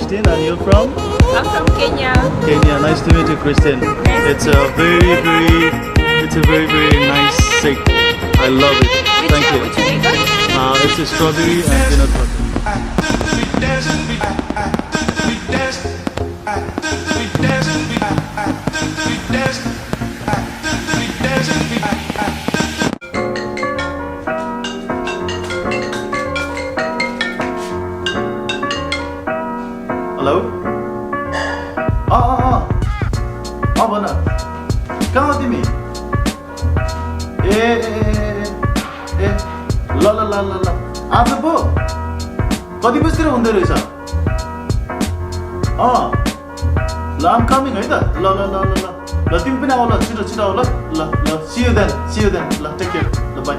Christine, and you're from? I'm from Kenya. Kenya. Nice to meet you, Christine. It's a very nice shake. I love it. Thank you. Which flavor? It's a strawberry and peanut butter. Hello? भन कहाँ हो तिमी ए ल आज पो कति बजीतिर हुँदै रहेछ ल आम कमिङ है त ल तिमी पनि आऊ ल छिटो आऊ ल सी यु देन ल टेक केयर ल by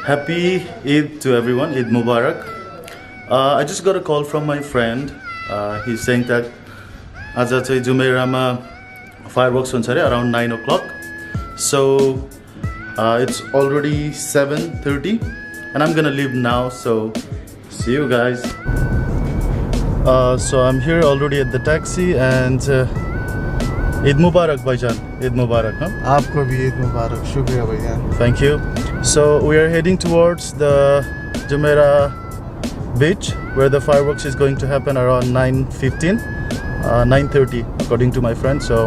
Happy Eid to everyone, Eid Mubarak. I just got a call from my friend. He's saying that Aja chai Jumeirah ma fireworks huncha re around 9 o'clock. So it's already 7:30 and I'm gonna leave now, so see you guys. So I'm here already at the taxi and Eid Mubarak bhaijan, Eid Mubarak. Aapko bhi Eid Mubarak, shukriya bhaijan. Thank you. So we are heading towards the Jumeirah beach where the fireworks is going to happen around 9:30 according to my friend. So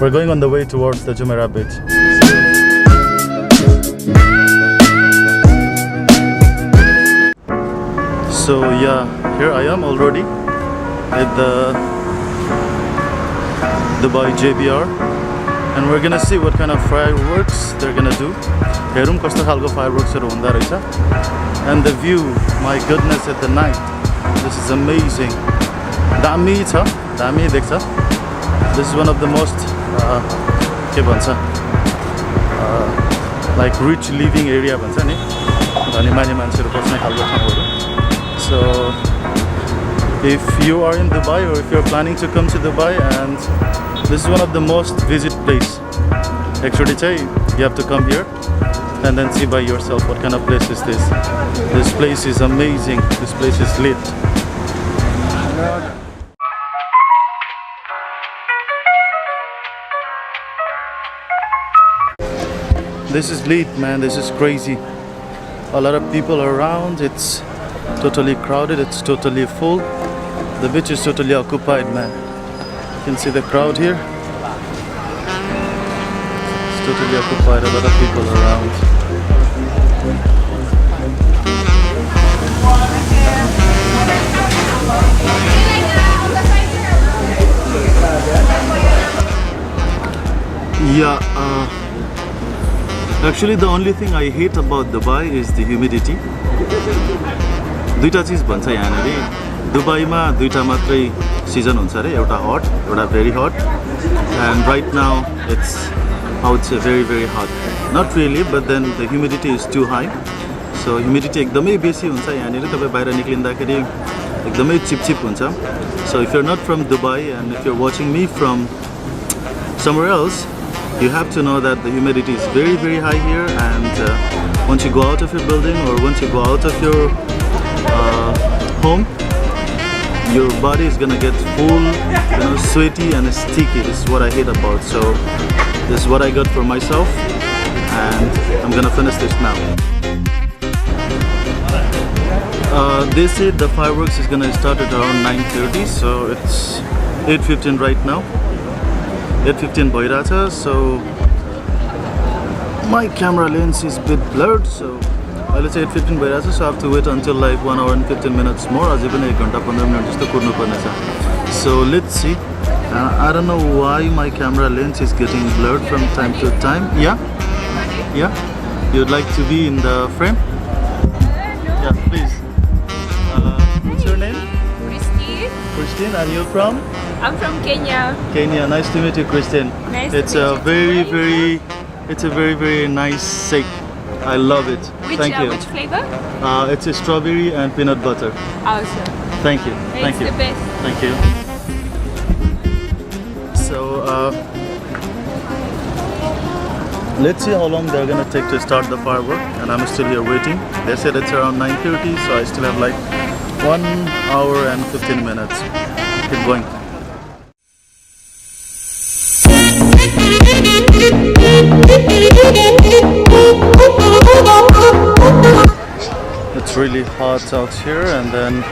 we're going on the way towards the Jumeirah beach. So yeah, here I am already at the Dubai JBR and we're gonna see what kind of fireworks they're gonna do. Herum kasto khalko fireworks haru hunda rahecha and the view, my goodness, at the night, this is amazing. Dami cha, dami dekhcha. This is one of the most ke bhancha like rich living area bhancha ni, dhani mani mancheharu basne khalko ठाउँहरु. So if you are in Dubai or if you're planning to come to Dubai, and this is one of the most visit place. Actually you have to come here and then see by yourself what kind of place is this. This place is amazing. This place is lit. This is lit, man. This is crazy. A lot of people around. It's totally crowded. It's totally full. The beach is totally occupied, man. You can see the crowd here. It's totally occupied. A lot of people around. Yeah, actually the only thing I hate about Dubai is the humidity. दुईटा चीज भन्छ यहाँनेरि दुबईमा दुईटा मात्रै season हुन्छ रे, एउटा हट एउटा भेरी हट, and right now it's I would say very hot. Not really, but then the humidity is too high. So humidity एकदमै बेसी हुन्छ यहाँनेरि, तपाई बाहिर निक्लिँदाखेरि एकदमै चिपचिप हुन्छ. So if you're not from Dubai and if you're watching me from somewhere else, you have to know that the humidity is very high here, and once you go out of your building or once you go out of your home, your body is gonna get full, sweaty and sticky. This is what I hate about. So this is what I got for myself, and I'm gonna finish this now. They said the fireworks is gonna start at around 9:30, so it's 8:15 right now. 8:15 bhairacha, so my camera lens is a bit blurred, so let's say 8:15 bhairacha, so I have to wait until like 1 hour and 15 minutes more. As even 1 ghanta 15 minutes jasto kurnu parne cha. So let's see. I don't know why my camera lens is getting blurred from time to time. Yeah, you'd like to be in the frame? Yeah, please. What's your name? Christine, and you're from? I'm from Kenya. Kenya. Nice to meet you, Christine. Nice it's to a meet you. It's a very nice shake. I love it. Thank you. Which flavor? It's a strawberry and peanut butter. Awesome. Thank you. Thank you. It's the best. Thank you. So let's see how long they're gonna take to start the firework, and I'm still here waiting. They said it's around 9:30, so I still have like 1 hour and 15 minutes. Keep going. It's really hot out here, and then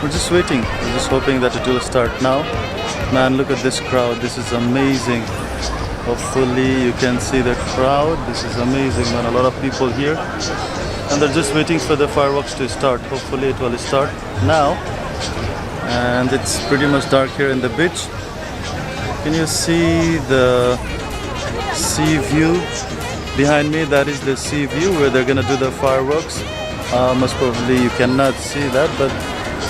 we're just waiting. We're just hoping that it will start now. Man, look at this crowd. This is amazing. Hopefully you can see the crowd. This is amazing, man. A lot of people here, and they're just waiting for the fireworks to start. Hopefully it will start now. And it's pretty much dark here in the beach. Can you see the sea view behind me? That is the sea view where they're gonna do the fireworks. Most probably you cannot see that, but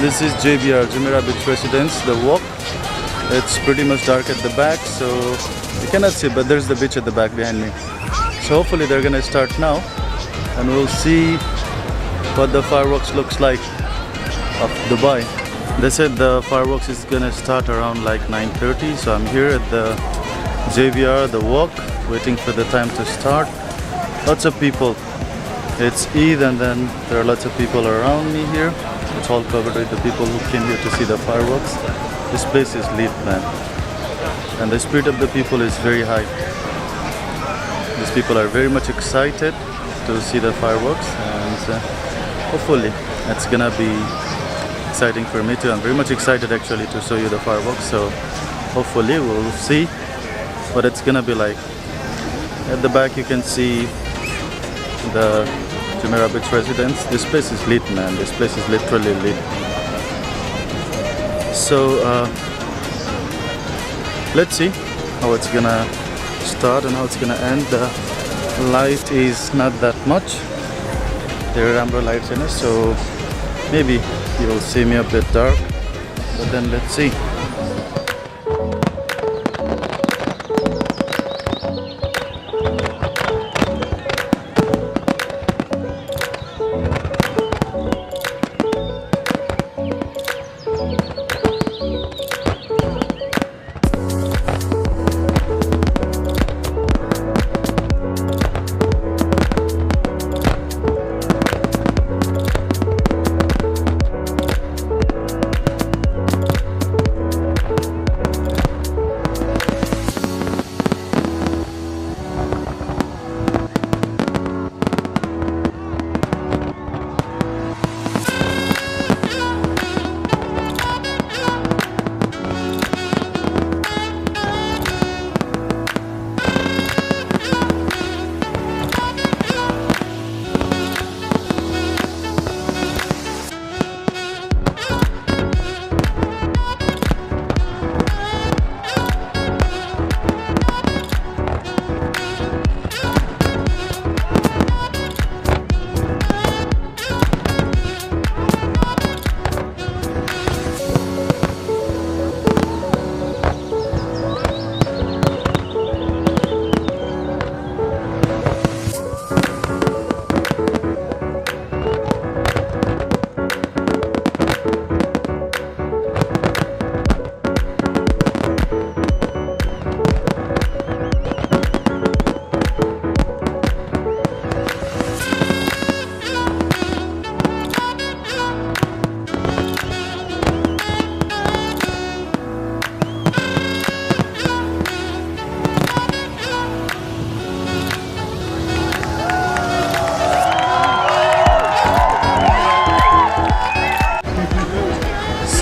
this is JBR, Jumeirah Beach Residence, the walk. It's pretty much dark at the back, so you cannot see, but there's the beach at the back behind me. So hopefully they're gonna start now, and we'll see what the fireworks looks like of Dubai. They said the fireworks is gonna start around like 9:30, so I'm here at the JBR, the walk, waiting for the time to start. Lots of people. It's Eid, and then there are lots of people around me here. It's all covered with the people who came here to see the fireworks. This place is lit, man. And the spirit of the people is very high. These people are very much excited to see the fireworks, and hopefully it's gonna be exciting for me too. I'm very much excited actually to show you the fireworks, so hopefully we'll see what it's gonna be like. At the back you can see the Jumeirah Beach Residence. This place is lit, man. This place is literally lit. So let's see how it's gonna start and how it's gonna end. The light is not that much. There are amber lights in it, so maybe you'll see me a bit dark, but then let's see.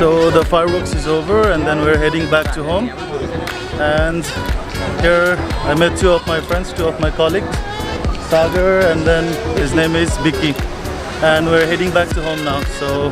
So the fireworks is over, and then we're heading back to home. And here I met two of my friends, two of my colleagues, Sagar, and then his name is Vicky. And we're heading back to home now. So